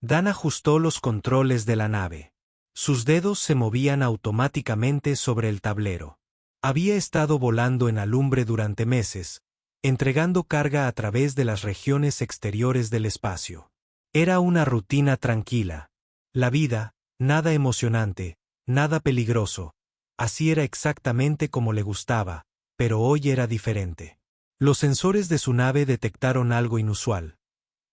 Dan ajustó los controles de la nave. Sus dedos se movían automáticamente sobre el tablero. Había estado volando en alumbre durante meses, entregando carga a través de las regiones exteriores del espacio. Era una rutina tranquila. La vida, nada emocionante, nada peligroso. Así era exactamente como le gustaba, pero hoy era diferente. Los sensores de su nave detectaron algo inusual.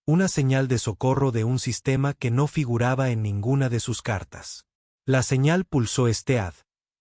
Una señal de socorro de un sistema que no figuraba en ninguna de sus cartas. La señal pulsó Stead,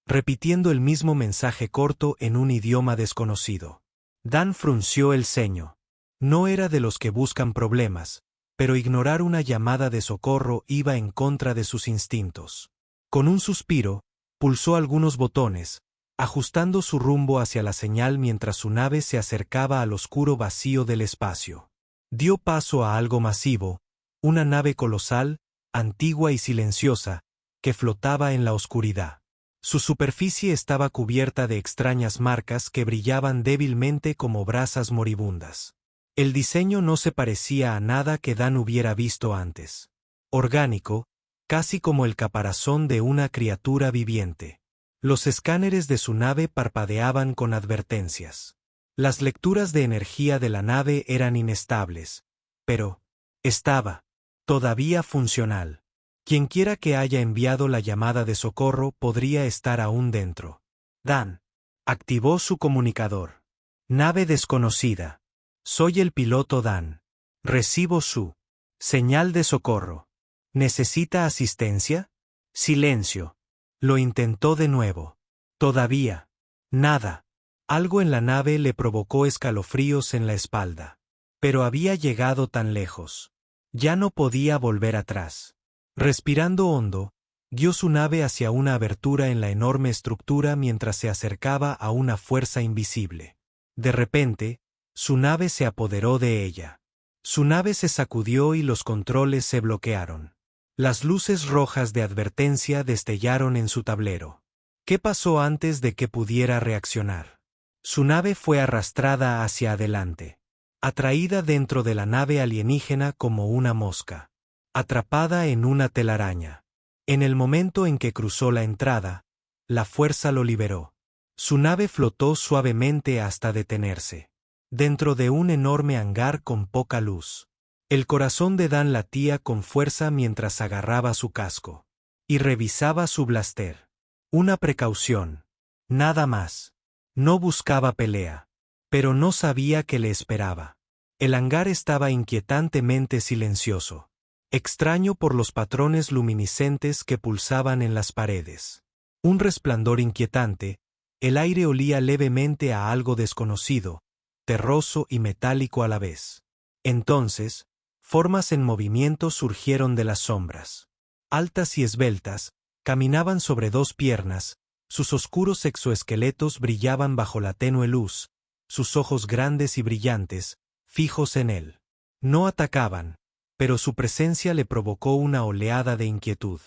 repitiendo el mismo mensaje corto en un idioma desconocido. Dan frunció el ceño. No era de los que buscan problemas, pero ignorar una llamada de socorro iba en contra de sus instintos. Con un suspiro, pulsó algunos botones, ajustando su rumbo hacia la señal mientras su nave se acercaba al oscuro vacío del espacio. Dio paso a algo masivo, una nave colosal, antigua y silenciosa, que flotaba en la oscuridad. Su superficie estaba cubierta de extrañas marcas que brillaban débilmente como brasas moribundas. El diseño no se parecía a nada que Dan hubiera visto antes. Orgánico, casi como el caparazón de una criatura viviente. Los escáneres de su nave parpadeaban con advertencias. Las lecturas de energía de la nave eran inestables, pero estaba todavía funcional. Quienquiera que haya enviado la llamada de socorro podría estar aún dentro. Dan activó su comunicador. Nave desconocida. Soy el piloto Dan. Recibo su señal de socorro. ¿Necesita asistencia? Silencio. Lo intentó de nuevo. Todavía. Nada. Algo en la nave le provocó escalofríos en la espalda. Pero había llegado tan lejos. Ya no podía volver atrás. Respirando hondo, guió su nave hacia una abertura en la enorme estructura mientras se acercaba a una fuerza invisible. De repente, su nave se apoderó de ella. Su nave se sacudió y los controles se bloquearon. Las luces rojas de advertencia destellaron en su tablero. ¿Qué pasó antes de que pudiera reaccionar? Su nave fue arrastrada hacia adelante. Atraída dentro de la nave alienígena como una mosca. Atrapada en una telaraña. En el momento en que cruzó la entrada, la fuerza lo liberó. Su nave flotó suavemente hasta detenerse. Dentro de un enorme hangar con poca luz. El corazón de Dan latía con fuerza mientras agarraba su casco. Y revisaba su blaster. Una precaución. Nada más. No buscaba pelea. Pero no sabía qué le esperaba. El hangar estaba inquietantemente silencioso. Extraño por los patrones luminiscentes que pulsaban en las paredes. Un resplandor inquietante, el aire olía levemente a algo desconocido, terroso y metálico a la vez. Entonces, formas en movimiento surgieron de las sombras. Altas y esbeltas, caminaban sobre dos piernas, sus oscuros exoesqueletos brillaban bajo la tenue luz, sus ojos grandes y brillantes, fijos en él. No atacaban, pero su presencia le provocó una oleada de inquietud.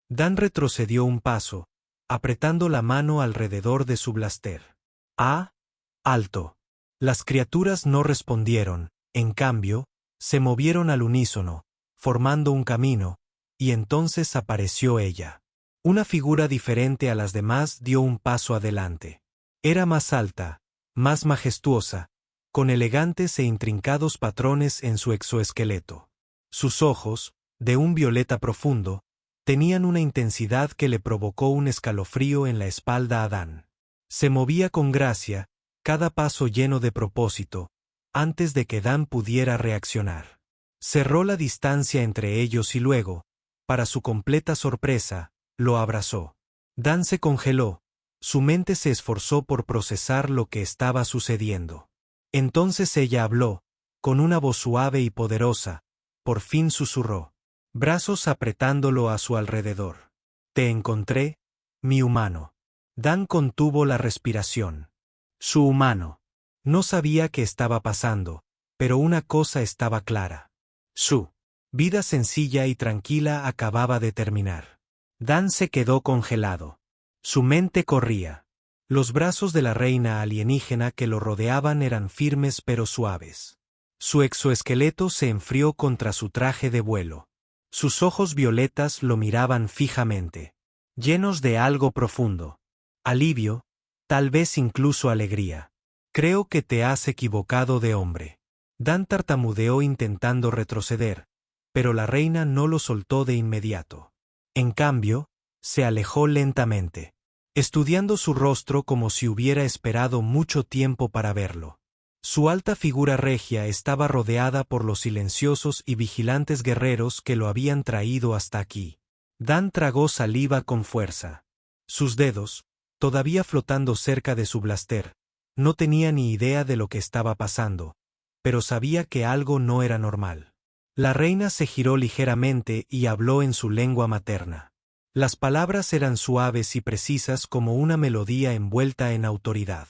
Dan retrocedió un paso, apretando la mano alrededor de su blaster. ¡Ah! ¡Alto! Las criaturas no respondieron, en cambio, se movieron al unísono, formando un camino, y entonces apareció ella. Una figura diferente a las demás dio un paso adelante. Era más alta, más majestuosa, con elegantes e intrincados patrones en su exoesqueleto. Sus ojos, de un violeta profundo, tenían una intensidad que le provocó un escalofrío en la espalda a Dan. Se movía con gracia, cada paso lleno de propósito, antes de que Dan pudiera reaccionar. Cerró la distancia entre ellos y luego, para su completa sorpresa, lo abrazó. Dan se congeló, su mente se esforzó por procesar lo que estaba sucediendo. Entonces ella habló, con una voz suave y poderosa. Por fin susurró, brazos apretándolo a su alrededor. Te encontré, mi humano. Dan contuvo la respiración. Su humano. No sabía qué estaba pasando, pero una cosa estaba clara. Su vida sencilla y tranquila acababa de terminar. Dan se quedó congelado. Su mente corría. Los brazos de la reina alienígena que lo rodeaban eran firmes pero suaves. Su exoesqueleto se enfrió contra su traje de vuelo. Sus ojos violetas lo miraban fijamente, llenos de algo profundo. Alivio, tal vez incluso alegría. Creo que te has equivocado de hombre. Dan tartamudeó intentando retroceder, pero la reina no lo soltó de inmediato. En cambio, se alejó lentamente, estudiando su rostro como si hubiera esperado mucho tiempo para verlo. Su alta figura regia estaba rodeada por los silenciosos y vigilantes guerreros que lo habían traído hasta aquí. Dan tragó saliva con fuerza. Sus dedos, todavía flotando cerca de su blaster, no tenía ni idea de lo que estaba pasando, pero sabía que algo no era normal. La reina se giró ligeramente y habló en su lengua materna. Las palabras eran suaves y precisas como una melodía envuelta en autoridad.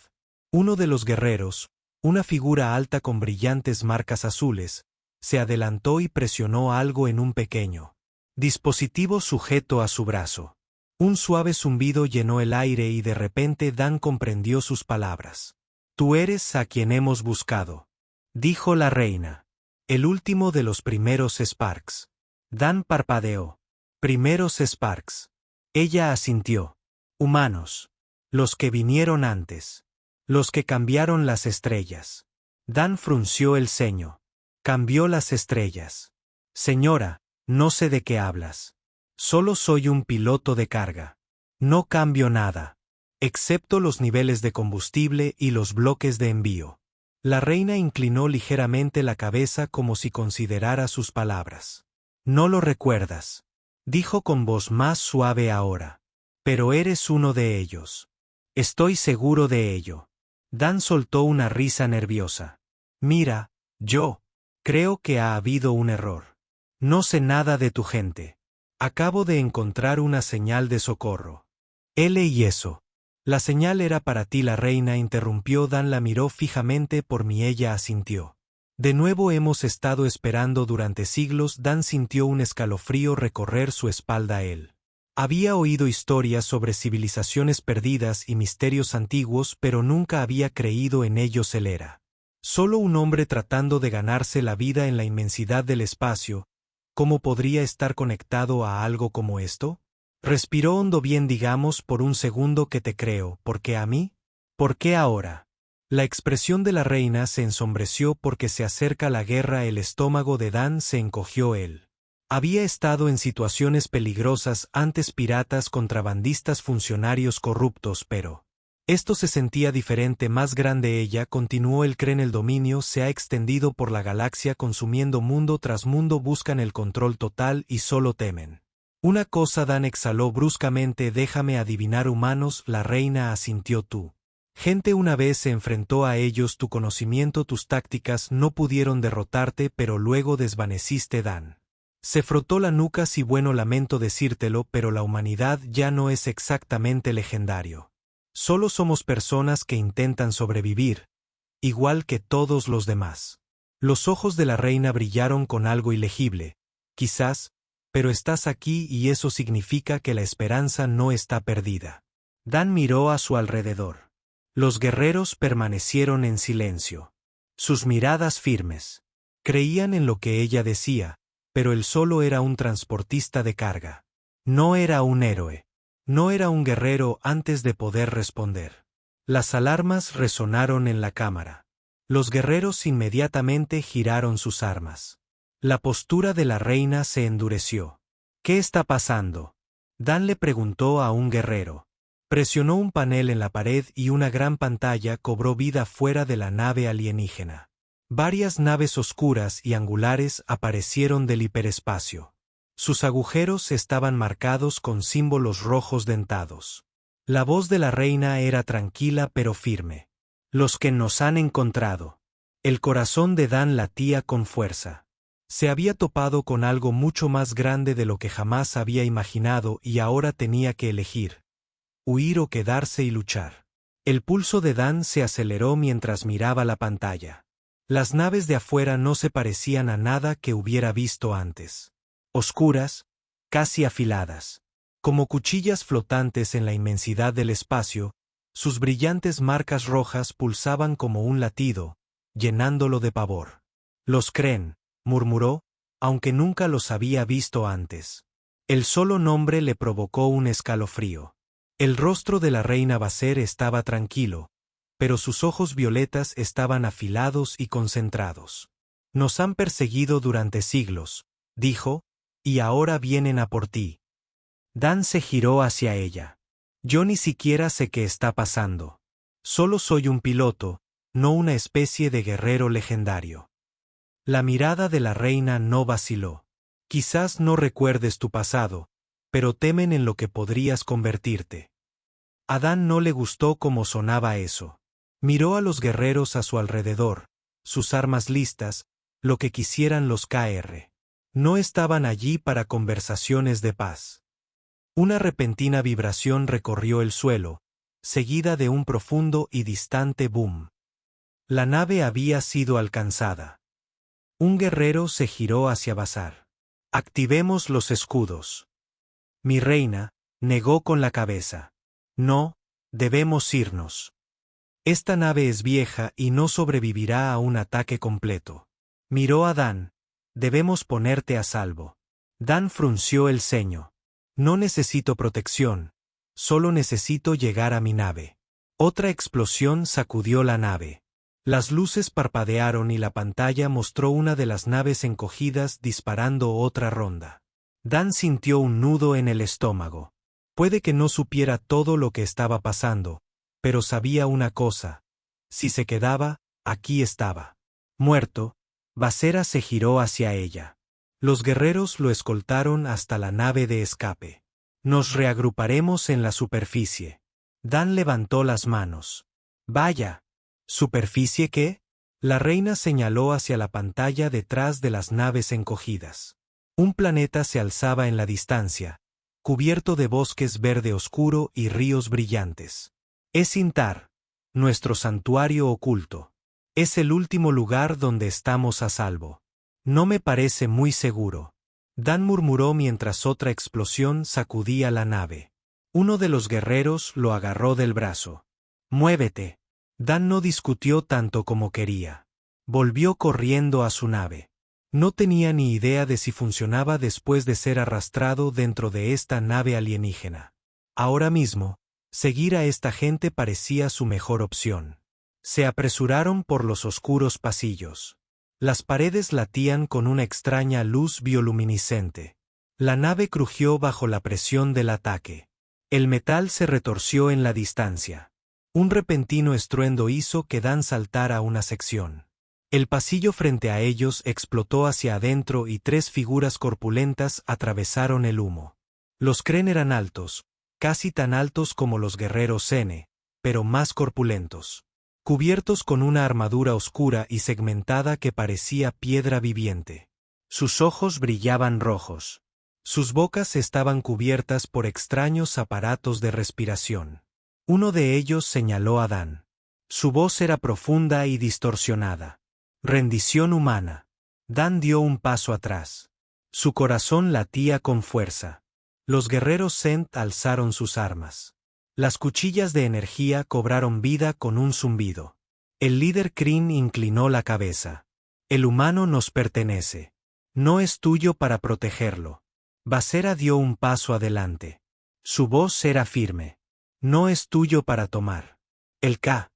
Uno de los guerreros, una figura alta con brillantes marcas azules, se adelantó y presionó algo en un pequeño dispositivo sujeto a su brazo. Un suave zumbido llenó el aire y de repente Dan comprendió sus palabras. «Tú eres a quien hemos buscado», dijo la reina. «El último de los primeros Sparks». Dan parpadeó. «Primeros Sparks». Ella asintió. «Humanos. Los que vinieron antes. Los que cambiaron las estrellas». Dan frunció el ceño. «Cambió las estrellas». «Señora, no sé de qué hablas. Solo soy un piloto de carga. No cambio nada, excepto los niveles de combustible y los bloques de envío». La reina inclinó ligeramente la cabeza como si considerara sus palabras. «No lo recuerdas», dijo con voz más suave ahora. «Pero eres uno de ellos. Estoy seguro de ello». Dan soltó una risa nerviosa. «Mira, yo creo que ha habido un error. No sé nada de tu gente. Acabo de encontrar una señal de socorro». «Y eso». «La señal era para ti». La reina interrumpió. Dan la miró fijamente y ella asintió. «De nuevo hemos estado esperando durante siglos». Dan sintió un escalofrío recorrer su espalda. Él había oído historias sobre civilizaciones perdidas y misterios antiguos, pero nunca había creído en ellos. Él era solo un hombre tratando de ganarse la vida en la inmensidad del espacio. ¿Cómo podría estar conectado a algo como esto? Respiró hondo. «Bien, digamos por un segundo que te creo. ¿Por qué a mí? ¿Por qué ahora?» La expresión de la reina se ensombreció. «Porque se acerca la guerra». El estómago de Dan se encogió. Él había estado en situaciones peligrosas antes: piratas, contrabandistas, funcionarios corruptos, pero esto se sentía diferente, más grande. Ella continuó. «Él cree en el dominio, se ha extendido por la galaxia consumiendo mundo tras mundo, buscan el control total y solo temen una cosa». Dan exhaló bruscamente. «Déjame adivinar, humanos». La reina asintió. «Tú gente una vez se enfrentó a ellos. Tu conocimiento, tus tácticas no pudieron derrotarte, pero luego desvaneciste». Dan se frotó la nuca. «Sí, bueno, lamento decírtelo, pero la humanidad ya no es exactamente legendario. Solo somos personas que intentan sobrevivir, igual que todos los demás». Los ojos de la reina brillaron con algo ilegible. «Quizás, pero estás aquí y eso significa que la esperanza no está perdida». Dan miró a su alrededor. Los guerreros permanecieron en silencio, sus miradas firmes. Creían en lo que ella decía, pero él solo era un transportista de carga. No era un héroe. No era un guerrero. Antes de poder responder, las alarmas resonaron en la cámara. Los guerreros inmediatamente giraron sus armas. La postura de la reina se endureció. «¿Qué está pasando?». Dan le preguntó a un guerrero. Presionó un panel en la pared y una gran pantalla cobró vida fuera de la nave alienígena. Varias naves oscuras y angulares aparecieron del hiperespacio. Sus agujeros estaban marcados con símbolos rojos dentados. La voz de la reina era tranquila pero firme. «Los que nos han encontrado». El corazón de Dan latía con fuerza. Se había topado con algo mucho más grande de lo que jamás había imaginado y ahora tenía que elegir: huir o quedarse y luchar. El pulso de Dan se aceleró mientras miraba la pantalla. Las naves de afuera no se parecían a nada que hubiera visto antes. Oscuras, casi afiladas, como cuchillas flotantes en la inmensidad del espacio, sus brillantes marcas rojas pulsaban como un latido, llenándolo de pavor. «Los creen», murmuró, aunque nunca los había visto antes. El solo nombre le provocó un escalofrío. El rostro de la reina Basser estaba tranquilo, pero sus ojos violetas estaban afilados y concentrados. Nos han perseguido durante siglos, dijo, y ahora vienen a por ti. Dan se giró hacia ella. Yo ni siquiera sé qué está pasando. Solo soy un piloto, no una especie de guerrero legendario. La mirada de la reina no vaciló. Quizás no recuerdes tu pasado, pero temen en lo que podrías convertirte. A Dan no le gustó cómo sonaba eso. Miró a los guerreros a su alrededor, sus armas listas, lo que quisieran los KR. No estaban allí para conversaciones de paz. Una repentina vibración recorrió el suelo, seguida de un profundo y distante boom. La nave había sido alcanzada. Un guerrero se giró hacia Basar. Activemos los escudos. Mi reina, negó con la cabeza. No, debemos irnos. Esta nave es vieja y no sobrevivirá a un ataque completo. Miró a Dan. Debemos ponerte a salvo. Dan frunció el ceño. No necesito protección. Solo necesito llegar a mi nave. Otra explosión sacudió la nave. Las luces parpadearon y la pantalla mostró una de las naves encogidas disparando otra ronda. Dan sintió un nudo en el estómago. Puede que no supiera todo lo que estaba pasando, pero sabía una cosa. Si se quedaba, aquí estaba. Muerto, Basera se giró hacia ella. Los guerreros lo escoltaron hasta la nave de escape. Nos reagruparemos en la superficie. Dan levantó las manos. Vaya. ¿Superficie qué? La reina señaló hacia la pantalla detrás de las naves encogidas. Un planeta se alzaba en la distancia, cubierto de bosques verde oscuro y ríos brillantes. Es Intar, nuestro santuario oculto. Es el último lugar donde estamos a salvo. No me parece muy seguro. Dan murmuró mientras otra explosión sacudía la nave. Uno de los guerreros lo agarró del brazo. Muévete. Dan no discutió tanto como quería. Volvió corriendo a su nave. No tenía ni idea de si funcionaba después de ser arrastrado dentro de esta nave alienígena. Ahora mismo, seguir a esta gente parecía su mejor opción. Se apresuraron por los oscuros pasillos. Las paredes latían con una extraña luz bioluminiscente. La nave crujió bajo la presión del ataque. El metal se retorció en la distancia. Un repentino estruendo hizo que Dan saltara una sección. El pasillo frente a ellos explotó hacia adentro y tres figuras corpulentas atravesaron el humo. Los Kren eran altos, casi tan altos como los guerreros Sene, pero más corpulentos. Cubiertos con una armadura oscura y segmentada que parecía piedra viviente. Sus ojos brillaban rojos. Sus bocas estaban cubiertas por extraños aparatos de respiración. Uno de ellos señaló a Dan. Su voz era profunda y distorsionada. Rendición humana. Dan dio un paso atrás. Su corazón latía con fuerza. Los guerreros Sent alzaron sus armas. Las cuchillas de energía cobraron vida con un zumbido. El líder Kryn inclinó la cabeza. El humano nos pertenece. No es tuyo para protegerlo. Basera dio un paso adelante. Su voz era firme. No es tuyo para tomar. El K.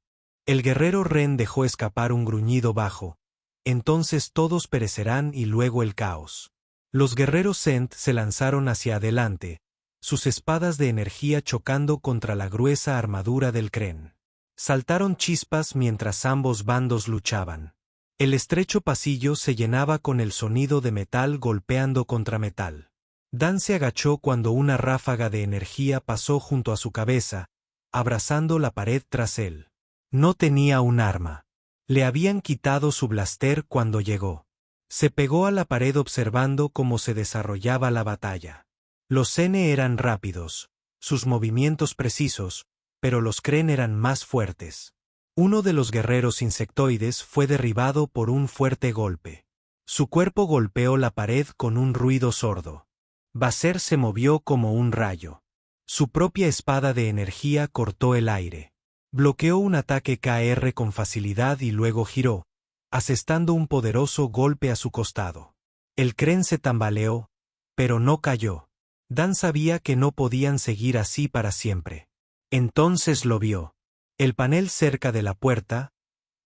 El guerrero Ren dejó escapar un gruñido bajo. Entonces todos perecerán y luego el caos. Los guerreros Sent se lanzaron hacia adelante, sus espadas de energía chocando contra la gruesa armadura del Kren. Saltaron chispas mientras ambos bandos luchaban. El estrecho pasillo se llenaba con el sonido de metal golpeando contra metal. Dan se agachó cuando una ráfaga de energía pasó junto a su cabeza, abrazando la pared tras él. No tenía un arma. Le habían quitado su blaster cuando llegó. Se pegó a la pared observando cómo se desarrollaba la batalla. Los N eran rápidos, sus movimientos precisos, pero los Kren eran más fuertes. Uno de los guerreros insectoides fue derribado por un fuerte golpe. Su cuerpo golpeó la pared con un ruido sordo. Basser se movió como un rayo. Su propia espada de energía cortó el aire. Bloqueó un ataque KR con facilidad y luego giró, asestando un poderoso golpe a su costado. El Kren se tambaleó, pero no cayó. Dan sabía que no podían seguir así para siempre. Entonces lo vio. El panel cerca de la puerta,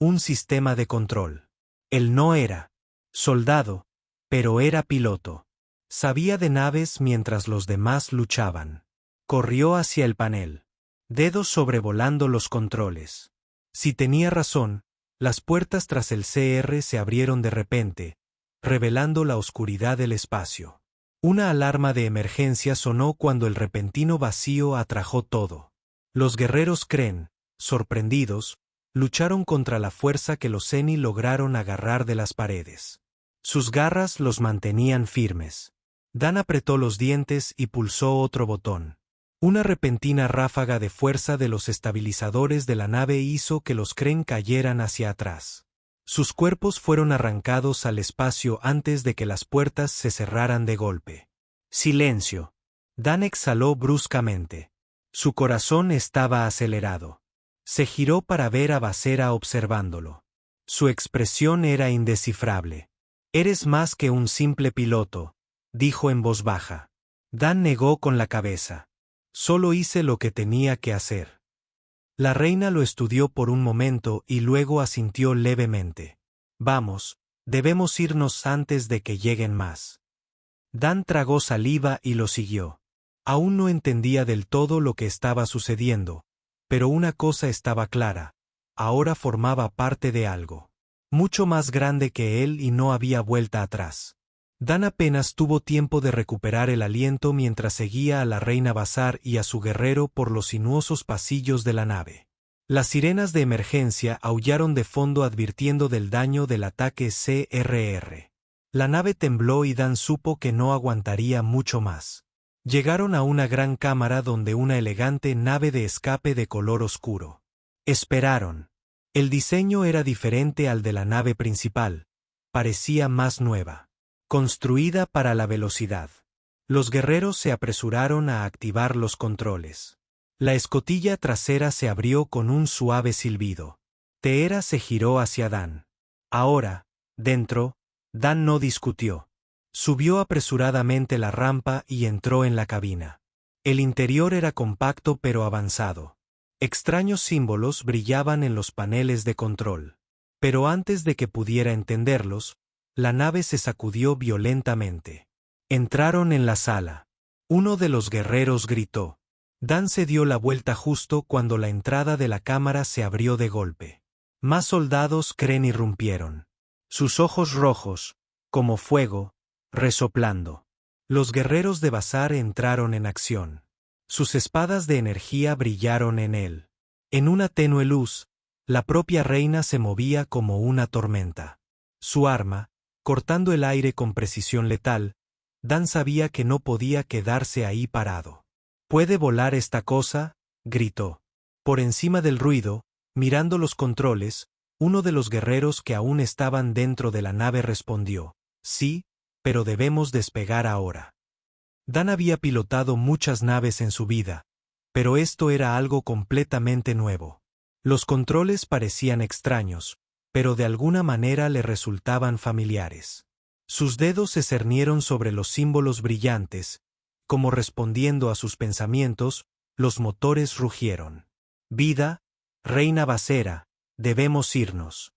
un sistema de control. Él no era soldado, pero era piloto. Sabía de naves mientras los demás luchaban. Corrió hacia el panel. Dedos sobrevolando los controles. Si tenía razón, las puertas tras el CR se abrieron de repente, revelando la oscuridad del espacio. Una alarma de emergencia sonó cuando el repentino vacío atrajo todo. Los guerreros Kren, sorprendidos, lucharon contra la fuerza que los Zeni lograron agarrar de las paredes. Sus garras los mantenían firmes. Dan apretó los dientes y pulsó otro botón. Una repentina ráfaga de fuerza de los estabilizadores de la nave hizo que los Kren cayeran hacia atrás. Sus cuerpos fueron arrancados al espacio antes de que las puertas se cerraran de golpe. Silencio. Dan exhaló bruscamente. Su corazón estaba acelerado. Se giró para ver a Basera observándolo. Su expresión era indescifrable. «Eres más que un simple piloto», dijo en voz baja. Dan negó con la cabeza. «Solo hice lo que tenía que hacer». La reina lo estudió por un momento y luego asintió levemente. «Vamos, debemos irnos antes de que lleguen más». Dan tragó saliva y lo siguió. Aún no entendía del todo lo que estaba sucediendo, pero una cosa estaba clara: ahora formaba parte de algo mucho más grande que él y no había vuelta atrás. Dan apenas tuvo tiempo de recuperar el aliento mientras seguía a la reina Basar y a su guerrero por los sinuosos pasillos de la nave. Las sirenas de emergencia aullaron de fondo advirtiendo del daño del ataque CRR. La nave tembló y Dan supo que no aguantaría mucho más. Llegaron a una gran cámara donde una elegante nave de escape de color oscuro. Esperaron. El diseño era diferente al de la nave principal. Parecía más nueva. Construida para la velocidad. Los guerreros se apresuraron a activar los controles. La escotilla trasera se abrió con un suave silbido. Teera se giró hacia Dan. Ahora, dentro, Dan no discutió. Subió apresuradamente la rampa y entró en la cabina. El interior era compacto pero avanzado. Extraños símbolos brillaban en los paneles de control. Pero antes de que pudiera entenderlos, la nave se sacudió violentamente. Entraron en la sala. Uno de los guerreros gritó. Dan se dio la vuelta justo cuando la entrada de la cámara se abrió de golpe. Más soldados Kren irrumpieron. Sus ojos rojos, como fuego, resoplando. Los guerreros de Basar entraron en acción. Sus espadas de energía brillaron en él. En una tenue luz, la propia reina se movía como una tormenta. Su arma, cortando el aire con precisión letal, Dan sabía que no podía quedarse ahí parado. «¿Puede volar esta cosa?», gritó. Por encima del ruido, mirando los controles, uno de los guerreros que aún estaban dentro de la nave respondió: «Sí, pero debemos despegar ahora». Dan había pilotado muchas naves en su vida, pero esto era algo completamente nuevo. Los controles parecían extraños, pero de alguna manera le resultaban familiares. Sus dedos se cernieron sobre los símbolos brillantes, como respondiendo a sus pensamientos, los motores rugieron. «Vida, reina Basera, debemos irnos».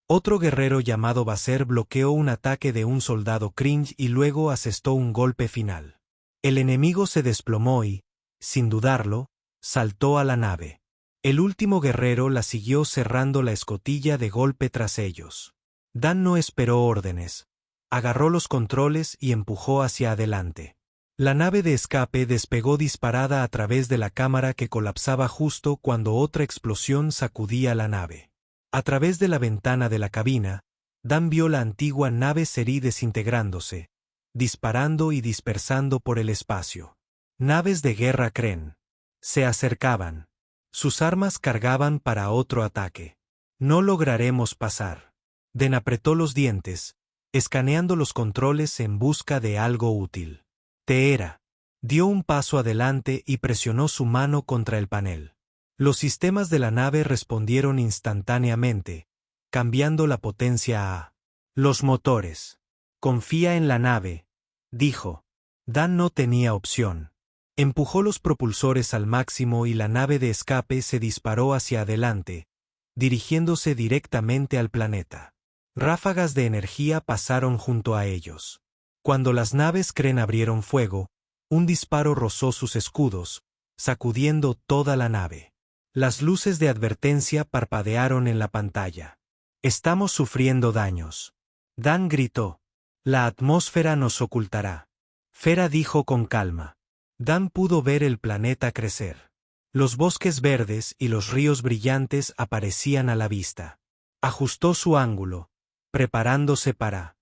Otro guerrero llamado Baser bloqueó un ataque de un soldado Cringe y luego asestó un golpe final. El enemigo se desplomó y, sin dudarlo, saltó a la nave. El último guerrero la siguió cerrando la escotilla de golpe tras ellos. Dan no esperó órdenes. Agarró los controles y empujó hacia adelante. La nave de escape despegó disparada a través de la cámara que colapsaba justo cuando otra explosión sacudía la nave. A través de la ventana de la cabina, Dan vio la antigua nave Seri desintegrándose, disparando y dispersando por el espacio. Naves de guerra Kren. Se acercaban. Sus armas cargaban para otro ataque. «No lograremos pasar». Dan apretó los dientes, escaneando los controles en busca de algo útil. Teera dio un paso adelante y presionó su mano contra el panel. Los sistemas de la nave respondieron instantáneamente, cambiando la potencia a los motores. Confía en la nave, dijo. Dan no tenía opción. Empujó los propulsores al máximo y la nave de escape se disparó hacia adelante, dirigiéndose directamente al planeta. Ráfagas de energía pasaron junto a ellos. Cuando las naves Kren abrieron fuego, un disparo rozó sus escudos, sacudiendo toda la nave. Las luces de advertencia parpadearon en la pantalla. Estamos sufriendo daños. Dan gritó. La atmósfera nos ocultará. Fera dijo con calma. Dan pudo ver el planeta crecer. Los bosques verdes y los ríos brillantes aparecían a la vista. Ajustó su ángulo, preparándose para...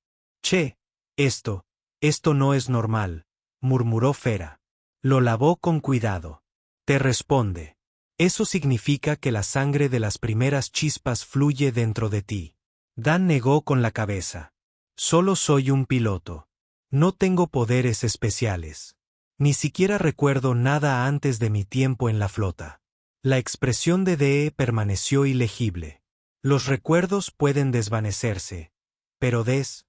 Che, esto no es normal, murmuró Fera. Lo lavó con cuidado. Te responde. Eso significa que la sangre de las primeras chispas fluye dentro de ti. Dan negó con la cabeza. Solo soy un piloto. No tengo poderes especiales. Ni siquiera recuerdo nada antes de mi tiempo en la flota. La expresión de DE permaneció ilegible. Los recuerdos pueden desvanecerse. Pero Des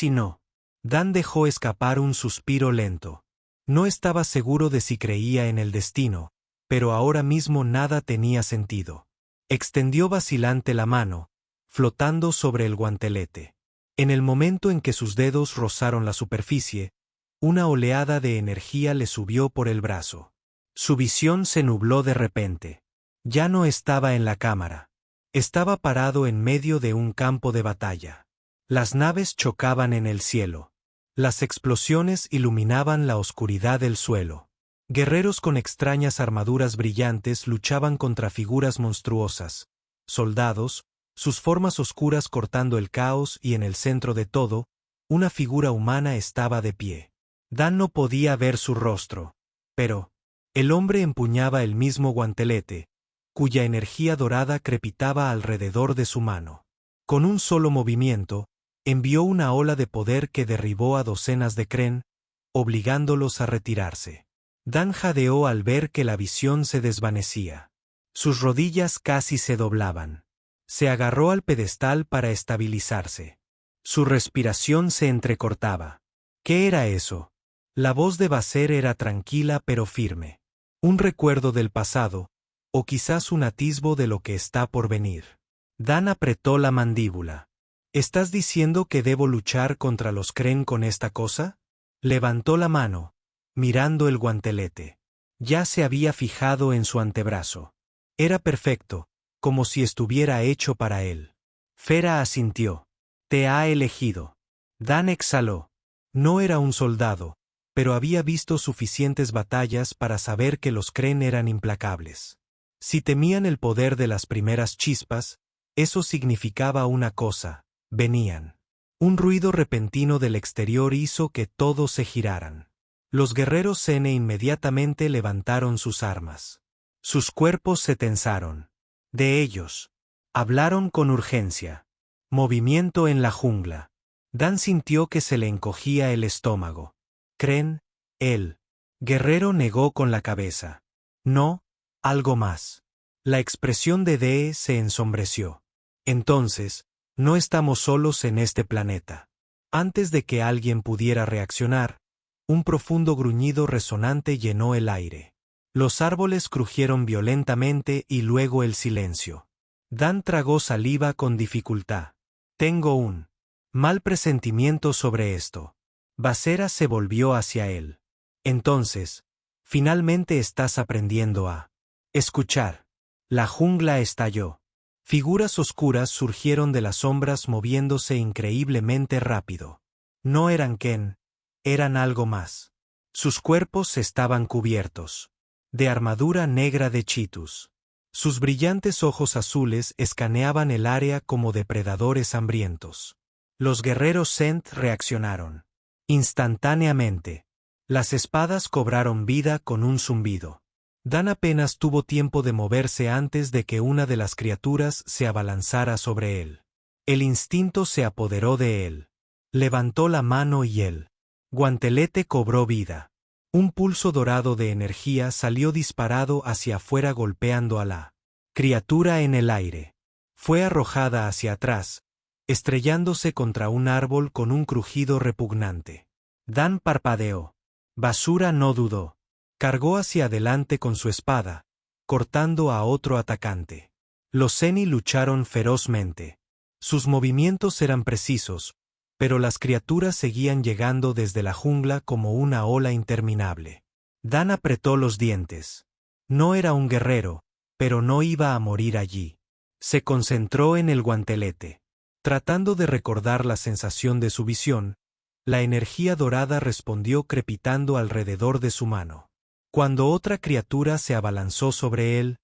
y no. Dan dejó escapar un suspiro lento. No estaba seguro de si creía en el destino, pero ahora mismo nada tenía sentido. Extendió vacilante la mano, flotando sobre el guantelete. En el momento en que sus dedos rozaron la superficie, una oleada de energía le subió por el brazo. Su visión se nubló de repente. Ya no estaba en la cámara. Estaba parado en medio de un campo de batalla. Las naves chocaban en el cielo. Las explosiones iluminaban la oscuridad del suelo. Guerreros con extrañas armaduras brillantes luchaban contra figuras monstruosas. Soldados, sus formas oscuras cortando el caos, y en el centro de todo, una figura humana estaba de pie. Dan no podía ver su rostro. Pero el hombre empuñaba el mismo guantelete, cuya energía dorada crepitaba alrededor de su mano. Con un solo movimiento, envió una ola de poder que derribó a docenas de Kren, obligándolos a retirarse. Dan jadeó al ver que la visión se desvanecía. Sus rodillas casi se doblaban. Se agarró al pedestal para estabilizarse. Su respiración se entrecortaba. ¿Qué era eso? La voz de Basser era tranquila pero firme. Un recuerdo del pasado, o quizás un atisbo de lo que está por venir. Dan apretó la mandíbula. ¿Estás diciendo que debo luchar contra los Kren con esta cosa? Levantó la mano, mirando el guantelete. Ya se había fijado en su antebrazo. Era perfecto, como si estuviera hecho para él. Fera asintió. Te ha elegido. Dan exhaló. No era un soldado, pero había visto suficientes batallas para saber que los Kren eran implacables. Si temían el poder de las primeras chispas, eso significaba una cosa: venían. Un ruido repentino del exterior hizo que todos se giraran. Los guerreros Sene inmediatamente levantaron sus armas. Sus cuerpos se tensaron. De ellos. Hablaron con urgencia. Movimiento en la jungla. Dan sintió que se le encogía el estómago. Kren, él. Guerrero negó con la cabeza. No, algo más. La expresión de Dee se ensombreció. Entonces, no estamos solos en este planeta. Antes de que alguien pudiera reaccionar, un profundo gruñido resonante llenó el aire. Los árboles crujieron violentamente y luego el silencio. Dan tragó saliva con dificultad. Tengo un mal presentimiento sobre esto. Basera se volvió hacia él. Entonces, finalmente estás aprendiendo a escuchar. La jungla estalló. Figuras oscuras surgieron de las sombras moviéndose increíblemente rápido. No eran Ken, eran algo más. Sus cuerpos estaban cubiertos de armadura negra de Chitus. Sus brillantes ojos azules escaneaban el área como depredadores hambrientos. Los guerreros Sent reaccionaron. Instantáneamente. Las espadas cobraron vida con un zumbido. Dan apenas tuvo tiempo de moverse antes de que una de las criaturas se abalanzara sobre él. El instinto se apoderó de él. Levantó la mano y el guantelete cobró vida. Un pulso dorado de energía salió disparado hacia afuera golpeando a la criatura en el aire. Fue arrojada hacia atrás, estrellándose contra un árbol con un crujido repugnante. Dan parpadeó. Basura no dudó. Cargó hacia adelante con su espada, cortando a otro atacante. Los Zeni lucharon ferozmente. Sus movimientos eran precisos, pero las criaturas seguían llegando desde la jungla como una ola interminable. Dan apretó los dientes. No era un guerrero, pero no iba a morir allí. Se concentró en el guantelete. Tratando de recordar la sensación de su visión, la energía dorada respondió crepitando alrededor de su mano. Cuando otra criatura se abalanzó sobre él,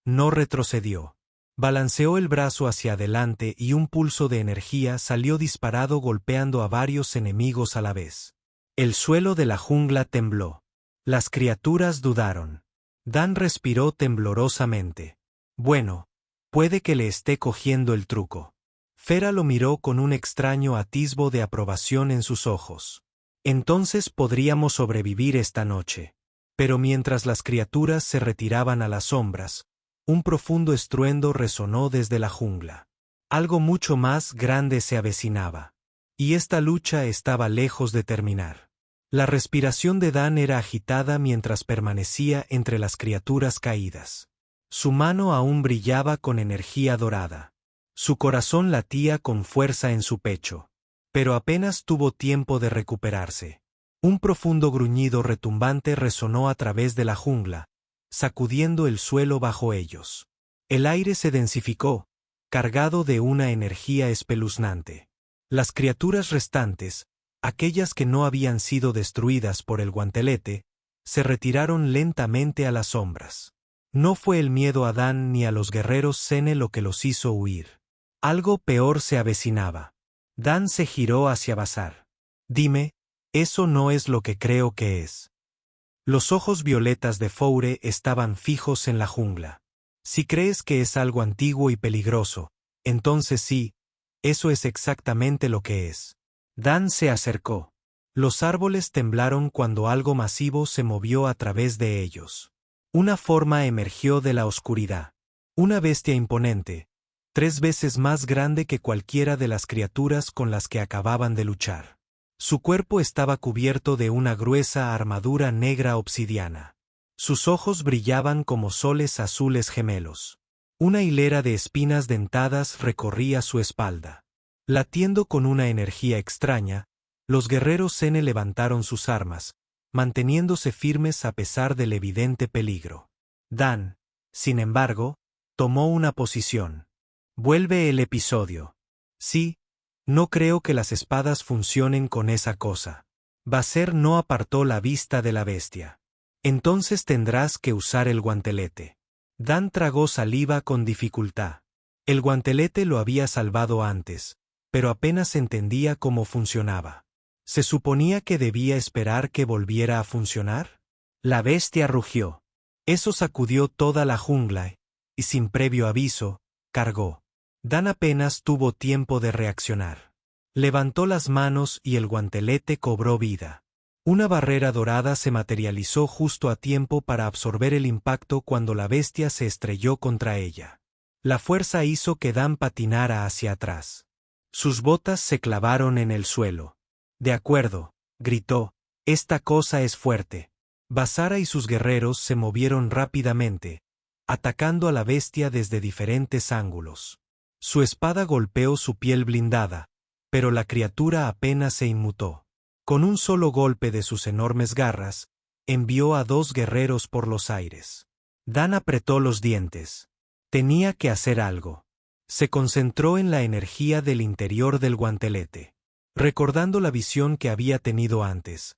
no retrocedió. Balanceó el brazo hacia adelante y un pulso de energía salió disparado golpeando a varios enemigos a la vez. El suelo de la jungla tembló. Las criaturas dudaron. Dan respiró temblorosamente. Bueno, puede que le esté cogiendo el truco. Fera lo miró con un extraño atisbo de aprobación en sus ojos. Entonces podríamos sobrevivir esta noche. Pero mientras las criaturas se retiraban a las sombras, un profundo estruendo resonó desde la jungla. Algo mucho más grande se avecinaba. Y esta lucha estaba lejos de terminar. La respiración de Dan era agitada mientras permanecía entre las criaturas caídas. Su mano aún brillaba con energía dorada. Su corazón latía con fuerza en su pecho. Pero apenas tuvo tiempo de recuperarse. Un profundo gruñido retumbante resonó a través de la jungla, sacudiendo el suelo bajo ellos. El aire se densificó, cargado de una energía espeluznante. Las criaturas restantes, aquellas que no habían sido destruidas por el guantelete, se retiraron lentamente a las sombras. No fue el miedo a Dan ni a los guerreros Zene lo que los hizo huir. Algo peor se avecinaba. Dan se giró hacia Basar. Dime, eso no es lo que creo que es. Los ojos violetas de Foure estaban fijos en la jungla. Si crees que es algo antiguo y peligroso, entonces sí, eso es exactamente lo que es. Dan se acercó. Los árboles temblaron cuando algo masivo se movió a través de ellos. Una forma emergió de la oscuridad. Una bestia imponente, 3 veces más grande que cualquiera de las criaturas con las que acababan de luchar. Su cuerpo estaba cubierto de una gruesa armadura negra obsidiana. Sus ojos brillaban como soles azules gemelos. Una hilera de espinas dentadas recorría su espalda. Latiendo con una energía extraña, los guerreros Zene levantaron sus armas, manteniéndose firmes a pesar del evidente peligro. Dan, sin embargo, tomó una posición. Vuelve el episodio. Sí, no creo que las espadas funcionen con esa cosa. Basar no apartó la vista de la bestia. Entonces tendrás que usar el guantelete. Dan tragó saliva con dificultad. El guantelete lo había salvado antes, pero apenas entendía cómo funcionaba. ¿Se suponía que debía esperar que volviera a funcionar? La bestia rugió. Eso sacudió toda la jungla y, sin previo aviso, cargó. Dan apenas tuvo tiempo de reaccionar. Levantó las manos y el guantelete cobró vida. Una barrera dorada se materializó justo a tiempo para absorber el impacto cuando la bestia se estrelló contra ella. La fuerza hizo que Dan patinara hacia atrás. Sus botas se clavaron en el suelo. De acuerdo, gritó, esta cosa es fuerte. Basara y sus guerreros se movieron rápidamente, atacando a la bestia desde diferentes ángulos. Su espada golpeó su piel blindada, pero la criatura apenas se inmutó. Con un solo golpe de sus enormes garras, envió a 2 guerreros por los aires. Dan apretó los dientes. Tenía que hacer algo. Se concentró en la energía del interior del guantelete. Recordando la visión que había tenido antes,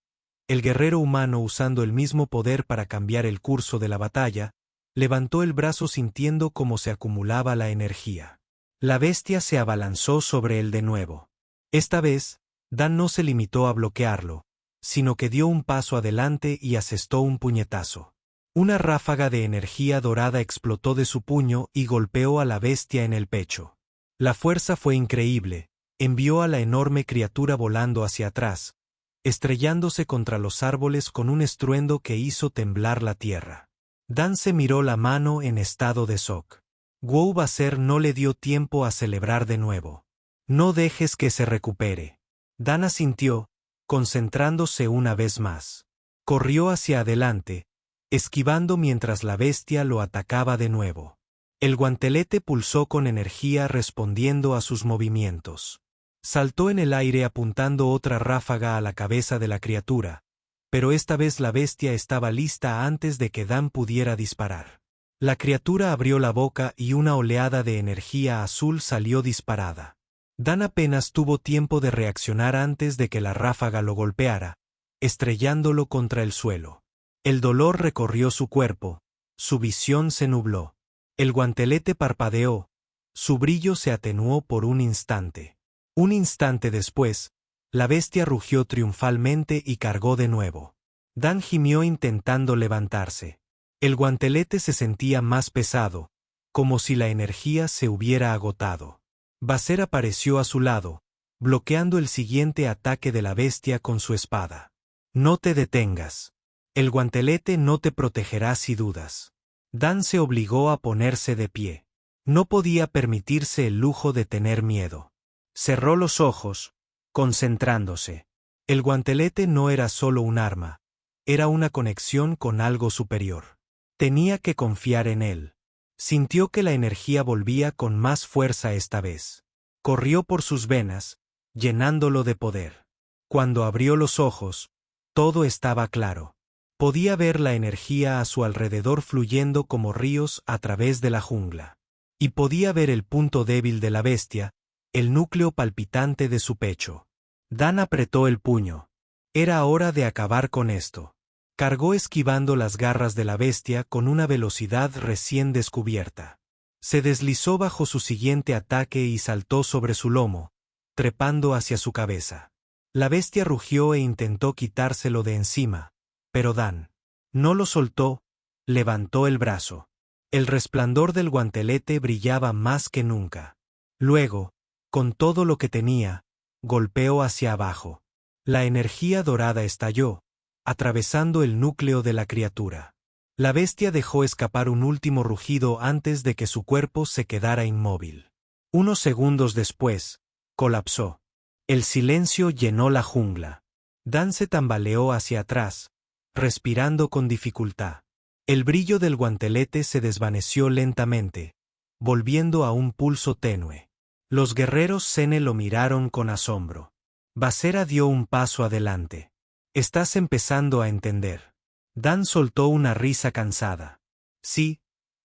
el guerrero humano usando el mismo poder para cambiar el curso de la batalla, levantó el brazo sintiendo cómo se acumulaba la energía. La bestia se abalanzó sobre él de nuevo. Esta vez, Dan no se limitó a bloquearlo, sino que dio un paso adelante y asestó un puñetazo. Una ráfaga de energía dorada explotó de su puño y golpeó a la bestia en el pecho. La fuerza fue increíble, envió a la enorme criatura volando hacia atrás, estrellándose contra los árboles con un estruendo que hizo temblar la tierra. Dan se miró la mano en estado de shock. Basar no le dio tiempo a celebrar de nuevo. No dejes que se recupere. Dan asintió, concentrándose una vez más. Corrió hacia adelante, esquivando mientras la bestia lo atacaba de nuevo. El guantelete pulsó con energía respondiendo a sus movimientos. Saltó en el aire apuntando otra ráfaga a la cabeza de la criatura, pero esta vez la bestia estaba lista antes de que Dan pudiera disparar. La criatura abrió la boca y una oleada de energía azul salió disparada. Dan apenas tuvo tiempo de reaccionar antes de que la ráfaga lo golpeara, estrellándolo contra el suelo. El dolor recorrió su cuerpo, su visión se nubló. El guantelete parpadeó, su brillo se atenuó por un instante. Un instante después, la bestia rugió triunfalmente y cargó de nuevo. Dan gimió intentando levantarse. El guantelete se sentía más pesado, como si la energía se hubiera agotado. Basser apareció a su lado, bloqueando el siguiente ataque de la bestia con su espada. No te detengas. El guantelete no te protegerá si dudas. Dan se obligó a ponerse de pie. No podía permitirse el lujo de tener miedo. Cerró los ojos, concentrándose. El guantelete no era solo un arma, era una conexión con algo superior. Tenía que confiar en él. Sintió que la energía volvía con más fuerza esta vez. Corrió por sus venas, llenándolo de poder. Cuando abrió los ojos, todo estaba claro. Podía ver la energía a su alrededor fluyendo como ríos a través de la jungla. Y podía ver el punto débil de la bestia, el núcleo palpitante de su pecho. Dan apretó el puño. Era hora de acabar con esto. Cargó esquivando las garras de la bestia con una velocidad recién descubierta. Se deslizó bajo su siguiente ataque y saltó sobre su lomo, trepando hacia su cabeza. La bestia rugió e intentó quitárselo de encima, pero Dan no lo soltó, levantó el brazo. El resplandor del guantelete brillaba más que nunca. Luego, con todo lo que tenía, golpeó hacia abajo. La energía dorada estalló, atravesando el núcleo de la criatura. La bestia dejó escapar un último rugido antes de que su cuerpo se quedara inmóvil. Unos segundos después, colapsó. El silencio llenó la jungla. Dan se tambaleó hacia atrás, respirando con dificultad. El brillo del guantelete se desvaneció lentamente, volviendo a un pulso tenue. Los guerreros Sene lo miraron con asombro. Basera dio un paso adelante. Estás empezando a entender. Dan soltó una risa cansada. Sí,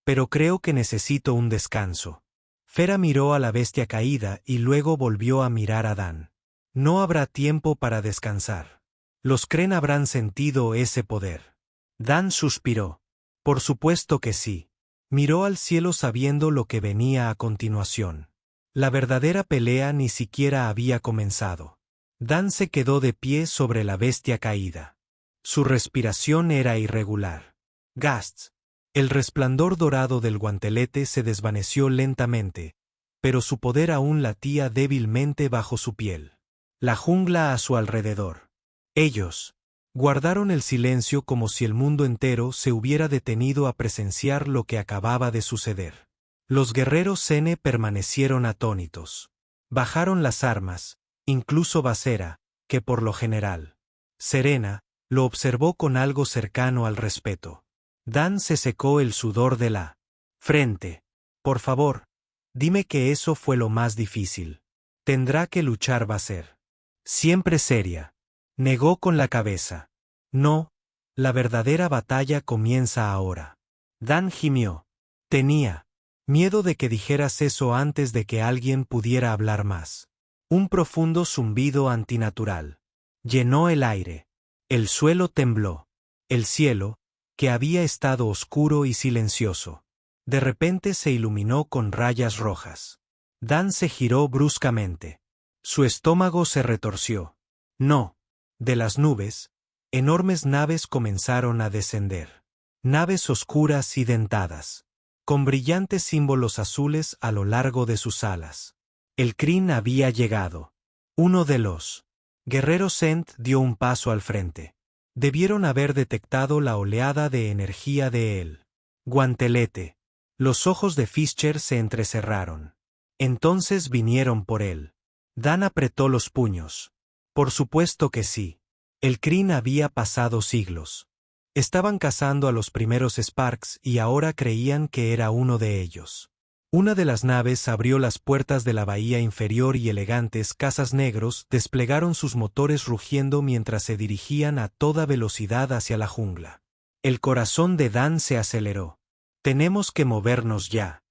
pero creo que necesito un descanso. Fera miró a la bestia caída y luego volvió a mirar a Dan. No habrá tiempo para descansar. Los Kren habrán sentido ese poder. Dan suspiró. Por supuesto que sí. Miró al cielo sabiendo lo que venía a continuación. La verdadera pelea ni siquiera había comenzado. Dan se quedó de pie sobre la bestia caída. Su respiración era irregular. Gasts. El resplandor dorado del guantelete se desvaneció lentamente, pero su poder aún latía débilmente bajo su piel. La jungla a su alrededor. Ellos guardaron el silencio como si el mundo entero se hubiera detenido a presenciar lo que acababa de suceder. Los guerreros Sene permanecieron atónitos. Bajaron las armas, incluso Basera, que por lo general, serena, lo observó con algo cercano al respeto. Dan se secó el sudor de la frente. Por favor, dime que eso fue lo más difícil. Tendrá que luchar Basser. Siempre seria. Negó con la cabeza. No, la verdadera batalla comienza ahora. Dan gimió. Tenía miedo de que dijeras eso antes de que alguien pudiera hablar más. Un profundo zumbido antinatural llenó el aire. El suelo tembló. El cielo, que había estado oscuro y silencioso, de repente se iluminó con rayas rojas. Dan se giró bruscamente. Su estómago se retorció. No. De las nubes, enormes naves comenzaron a descender. Naves oscuras y dentadas, con brillantes símbolos azules a lo largo de sus alas. El Kryn había llegado. Uno de los guerreros Sent dio un paso al frente. Debieron haber detectado la oleada de energía de él. Guantelete. Los ojos de Fischer se entrecerraron. Entonces vinieron por él. Dan apretó los puños. Por supuesto que sí. El Kryn había pasado siglos. Estaban cazando a los primeros Sparks y ahora creían que era uno de ellos. Una de las naves abrió las puertas de la bahía inferior y elegantes cazas negros desplegaron sus motores rugiendo mientras se dirigían a toda velocidad hacia la jungla. El corazón de Dan se aceleró. Tenemos que movernos ya.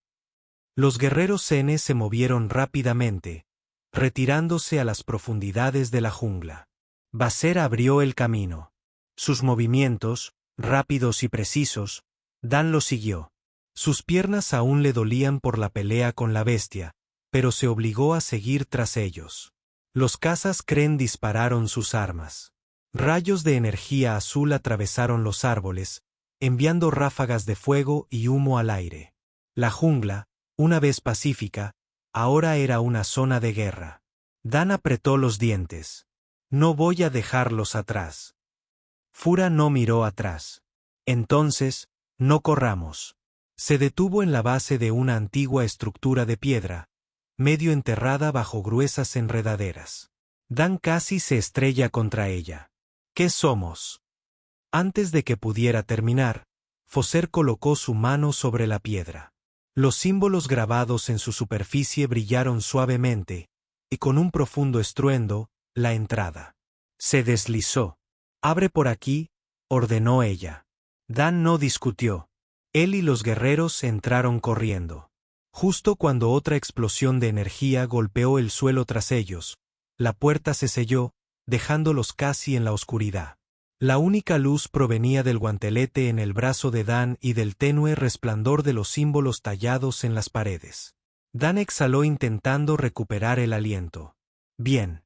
Los guerreros Sene se movieron rápidamente, retirándose a las profundidades de la jungla. Basser abrió el camino. Sus movimientos, rápidos y precisos, Dan lo siguió. Sus piernas aún le dolían por la pelea con la bestia, pero se obligó a seguir tras ellos. Los cazas Kryn dispararon sus armas. Rayos de energía azul atravesaron los árboles, enviando ráfagas de fuego y humo al aire. La jungla, una vez pacífica, ahora era una zona de guerra. Dan apretó los dientes. No voy a dejarlos atrás. Fura no miró atrás. Entonces, no corramos. Se detuvo en la base de una antigua estructura de piedra, medio enterrada bajo gruesas enredaderas. Dan casi se estrella contra ella. ¿Qué somos? Antes de que pudiera terminar, Foser colocó su mano sobre la piedra. Los símbolos grabados en su superficie brillaron suavemente, y con un profundo estruendo, la entrada se deslizó. «Abre por aquí», ordenó ella. Dan no discutió. Él y los guerreros entraron corriendo. Justo cuando otra explosión de energía golpeó el suelo tras ellos, la puerta se selló, dejándolos casi en la oscuridad. La única luz provenía del guantelete en el brazo de Dan y del tenue resplandor de los símbolos tallados en las paredes. Dan exhaló intentando recuperar el aliento. Bien.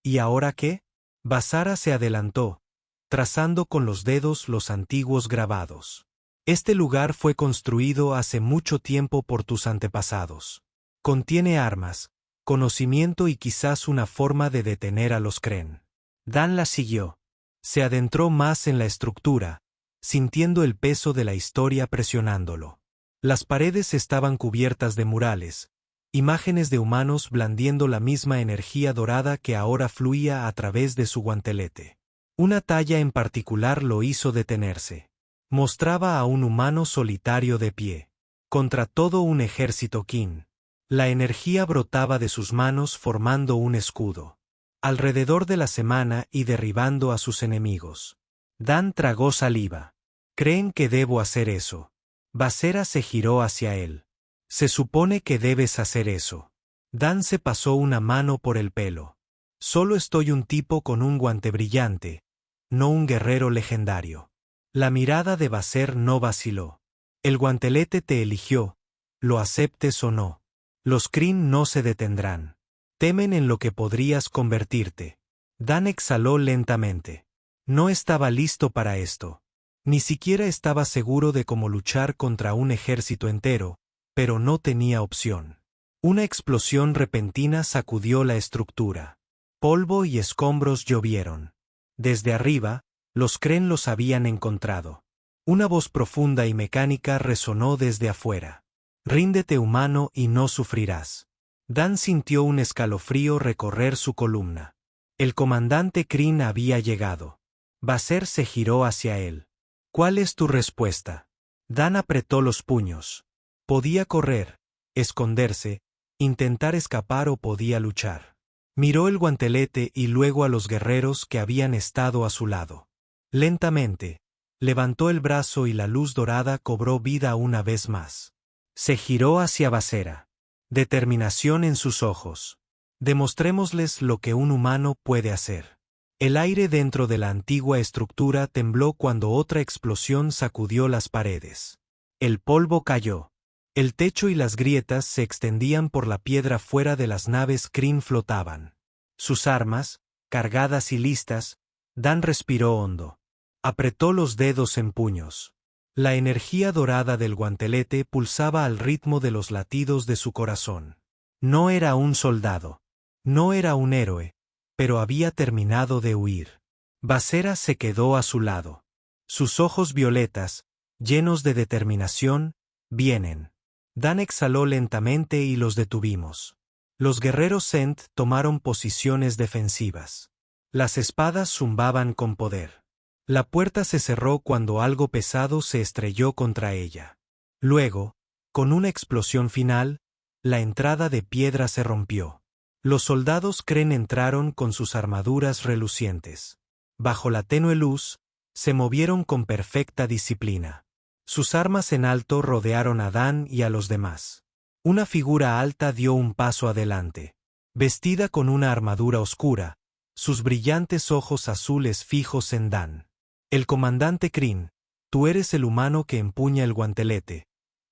¿Y ahora qué? Basara se adelantó, trazando con los dedos los antiguos grabados. Este lugar fue construido hace mucho tiempo por tus antepasados. Contiene armas, conocimiento y quizás una forma de detener a los Kryn. Dan la siguió. Se adentró más en la estructura, sintiendo el peso de la historia presionándolo. Las paredes estaban cubiertas de murales, imágenes de humanos blandiendo la misma energía dorada que ahora fluía a través de su guantelete. Una talla en particular lo hizo detenerse. Mostraba a un humano solitario de pie, contra todo un ejército Kin. La energía brotaba de sus manos formando un escudo. Alrededor de la semana y derribando a sus enemigos. Dan tragó saliva. ¿Creen que debo hacer eso? Basera se giró hacia él. Se supone que debes hacer eso. Dan se pasó una mano por el pelo. Solo estoy un tipo con un guante brillante, no un guerrero legendario. La mirada de Basser no vaciló. El guantelete te eligió, lo aceptes o no. Los Kryn no se detendrán. Temen en lo que podrías convertirte. Dan exhaló lentamente. No estaba listo para esto. Ni siquiera estaba seguro de cómo luchar contra un ejército entero, pero no tenía opción. Una explosión repentina sacudió la estructura. Polvo y escombros llovieron. Desde arriba, los Kryn los habían encontrado. Una voz profunda y mecánica resonó desde afuera. Ríndete humano y no sufrirás. Dan sintió un escalofrío recorrer su columna. El comandante Kryn había llegado. Basser se giró hacia él. ¿Cuál es tu respuesta? Dan apretó los puños. Podía correr, esconderse, intentar escapar o podía luchar. Miró el guantelete y luego a los guerreros que habían estado a su lado. Lentamente, levantó el brazo y la luz dorada cobró vida una vez más. Se giró hacia Basera. Determinación en sus ojos. Demostrémosles lo que un humano puede hacer. El aire dentro de la antigua estructura tembló cuando otra explosión sacudió las paredes. El polvo cayó. El techo y las grietas se extendían por la piedra fuera de las naves Kryn flotaban. Sus armas, cargadas y listas, Dan respiró hondo. Apretó los dedos en puños. La energía dorada del guantelete pulsaba al ritmo de los latidos de su corazón. No era un soldado. No era un héroe, pero había terminado de huir. Basera se quedó a su lado. Sus ojos violetas, llenos de determinación, vienen. Dan exhaló lentamente y los detuvimos. Los guerreros Sent tomaron posiciones defensivas. Las espadas zumbaban con poder. La puerta se cerró cuando algo pesado se estrelló contra ella. Luego, con una explosión final, la entrada de piedra se rompió. Los soldados Kreen entraron con sus armaduras relucientes. Bajo la tenue luz, se movieron con perfecta disciplina. Sus armas en alto rodearon a Dan y a los demás. Una figura alta dio un paso adelante. Vestida con una armadura oscura, sus brillantes ojos azules fijos en Dan. El comandante Kreen, tú eres el humano que empuña el guantelete,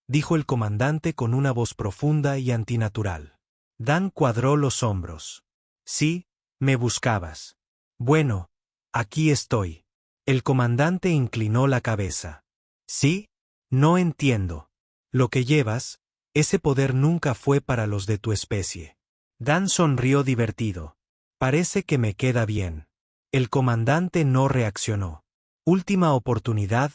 dijo el comandante con una voz profunda y antinatural. Dan cuadró los hombros. Sí, me buscabas. Bueno, aquí estoy. El comandante inclinó la cabeza. Sí, no entiendo. Lo que llevas, ese poder nunca fue para los de tu especie. Dan sonrió divertido. Parece que me queda bien. El comandante no reaccionó. Última oportunidad,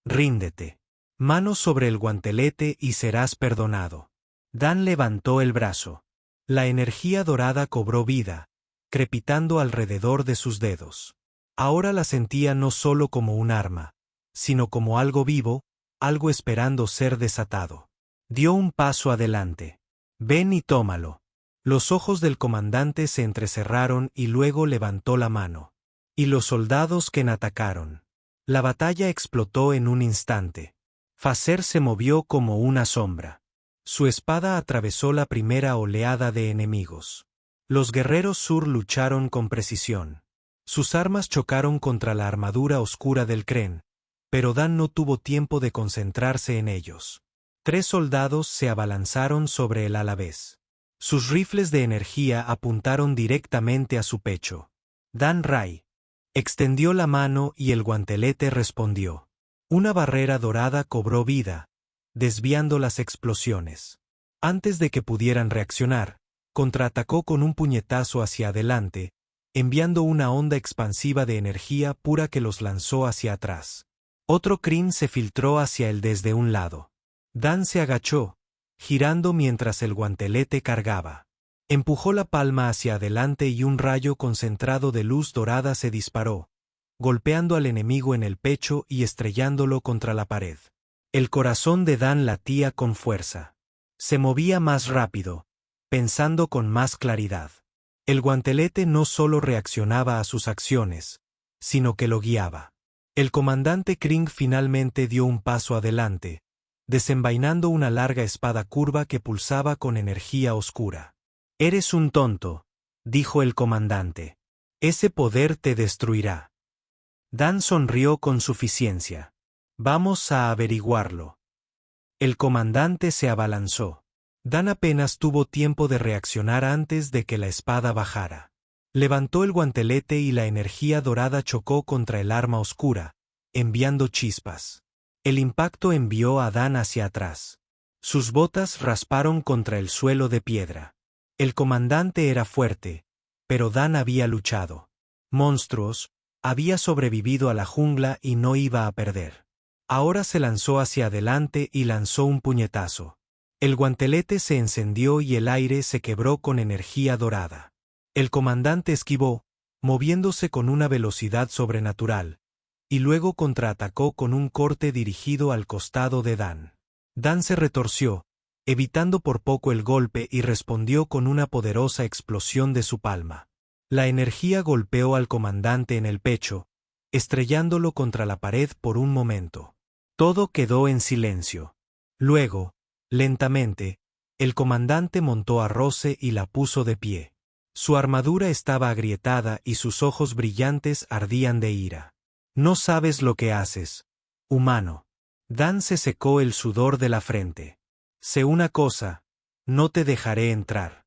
ríndete. Manos sobre el guantelete y serás perdonado. Dan levantó el brazo. La energía dorada cobró vida, crepitando alrededor de sus dedos. Ahora la sentía no solo como un arma, sino como algo vivo, algo esperando ser desatado. Dio un paso adelante. Ven y tómalo. Los ojos del comandante se entrecerraron y luego levantó la mano. Y los soldados que atacaron. La batalla explotó en un instante. Facer se movió como una sombra. Su espada atravesó la primera oleada de enemigos. Los guerreros Sur lucharon con precisión. Sus armas chocaron contra la armadura oscura del Kreen, pero Dan no tuvo tiempo de concentrarse en ellos. 3 soldados se abalanzaron sobre él a la vez. Sus rifles de energía apuntaron directamente a su pecho. Dan Rai extendió la mano y el guantelete respondió. Una barrera dorada cobró vida, desviando las explosiones. Antes de que pudieran reaccionar, contraatacó con un puñetazo hacia adelante, enviando una onda expansiva de energía pura que los lanzó hacia atrás. Otro Kreen se filtró hacia él desde un lado. Dan se agachó, girando mientras el guantelete cargaba. Empujó la palma hacia adelante y un rayo concentrado de luz dorada se disparó, golpeando al enemigo en el pecho y estrellándolo contra la pared. El corazón de Dan latía con fuerza. Se movía más rápido, pensando con más claridad. El guantelete no solo reaccionaba a sus acciones, sino que lo guiaba. El comandante Kreen finalmente dio un paso adelante, desenvainando una larga espada curva que pulsaba con energía oscura. Eres un tonto, dijo el comandante. Ese poder te destruirá. Dan sonrió con suficiencia. Vamos a averiguarlo. El comandante se abalanzó. Dan apenas tuvo tiempo de reaccionar antes de que la espada bajara. Levantó el guantelete y la energía dorada chocó contra el arma oscura, enviando chispas. El impacto envió a Dan hacia atrás. Sus botas rasparon contra el suelo de piedra. El comandante era fuerte, pero Dan había luchado. Monstruos, había sobrevivido a la jungla y no iba a perder. Ahora se lanzó hacia adelante y lanzó un puñetazo. El guantelete se encendió y el aire se quebró con energía dorada. El comandante esquivó, moviéndose con una velocidad sobrenatural, y luego contraatacó con un corte dirigido al costado de Dan. Dan se retorció, evitando por poco el golpe y respondió con una poderosa explosión de su palma. La energía golpeó al comandante en el pecho, estrellándolo contra la pared por un momento. Todo quedó en silencio. Luego, lentamente, el comandante montó a Rose y la puso de pie. Su armadura estaba agrietada y sus ojos brillantes ardían de ira. No sabes lo que haces, humano. Dan se secó el sudor de la frente. Sé una cosa, no te dejaré entrar.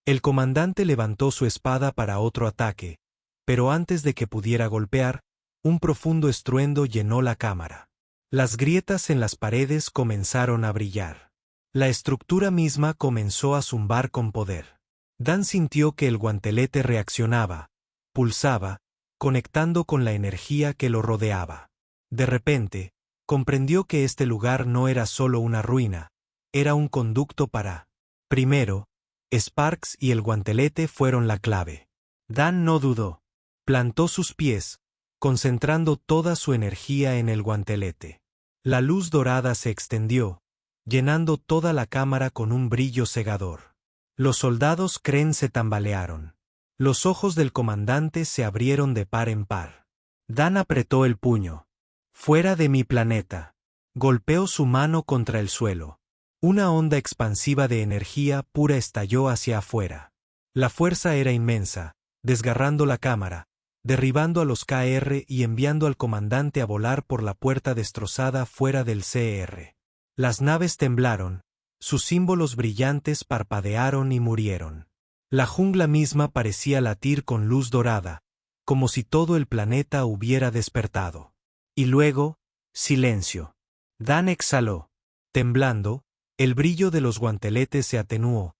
El comandante levantó su espada para otro ataque, pero antes de que pudiera golpear, un profundo estruendo llenó la cámara. Las grietas en las paredes comenzaron a brillar. La estructura misma comenzó a zumbar con poder. Dan sintió que el guantelete reaccionaba, pulsaba, conectando con la energía que lo rodeaba. De repente, comprendió que este lugar no era solo una ruina, era un conducto para, primero, Sparks y el guantelete fueron la clave. Dan no dudó. Plantó sus pies, concentrando toda su energía en el guantelete. La luz dorada se extendió, llenando toda la cámara con un brillo cegador. Los soldados Kren se tambalearon. Los ojos del comandante se abrieron de par en par. Dan apretó el puño. «Fuera de mi planeta». Golpeó su mano contra el suelo. Una onda expansiva de energía pura estalló hacia afuera. La fuerza era inmensa, desgarrando la cámara, derribando a los KR y enviando al comandante a volar por la puerta destrozada fuera del CR. Las naves temblaron, sus símbolos brillantes parpadearon y murieron. La jungla misma parecía latir con luz dorada, como si todo el planeta hubiera despertado. Y luego, silencio. Dan exhaló. Temblando, el brillo de los guanteletes se atenuó,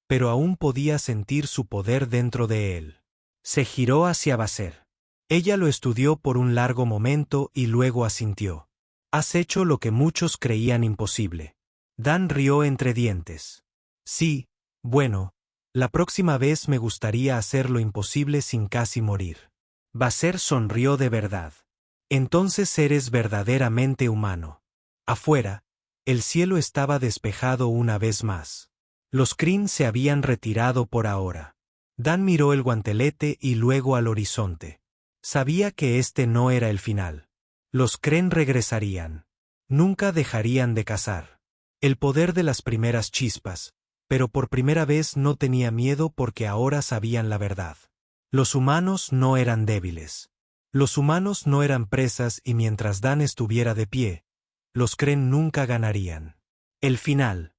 pero aún podía sentir su poder dentro de él. Se giró hacia Basser. Ella lo estudió por un largo momento y luego asintió. «Has hecho lo que muchos creían imposible». Dan rió entre dientes. «Sí, bueno, la próxima vez me gustaría hacer lo imposible sin casi morir». Basser sonrió de verdad. «Entonces eres verdaderamente humano». Afuera, el cielo estaba despejado una vez más. Los Kryn se habían retirado por ahora. Dan miró el guantelete y luego al horizonte. Sabía que este no era el final. Los Kren regresarían. Nunca dejarían de cazar. El poder de las primeras chispas, pero por primera vez no tenía miedo porque ahora sabían la verdad. Los humanos no eran débiles. Los humanos no eran presas y mientras Dan estuviera de pie, los Kren nunca ganarían. El final.